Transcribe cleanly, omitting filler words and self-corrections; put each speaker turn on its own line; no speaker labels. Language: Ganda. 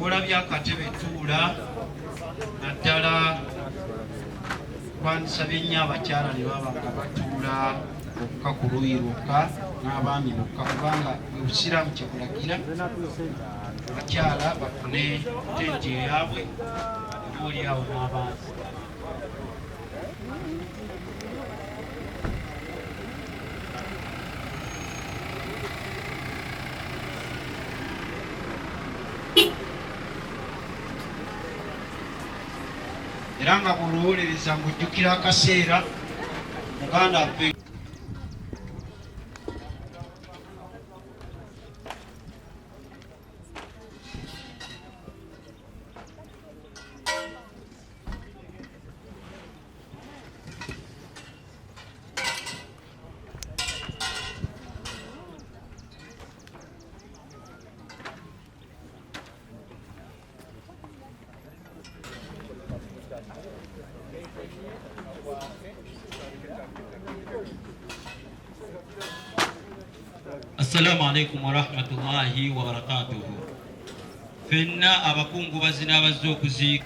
Olabye akatebe tuula naddala kwansabye nnyo abakyala ne baba nga batuula bokka ku luuyi lwokka n'abaami bokka kubanga obusiraamu kye bulagira abakyala bafune tenti eyaabwe obaoliawo n'abantu. Era nga bw'olowoolereza ng'ojjukira akaseera muganda waffe Assalamu alaikum warahmatullahi wabarakatuhu. Fenna abakungu bazina bazze okuziika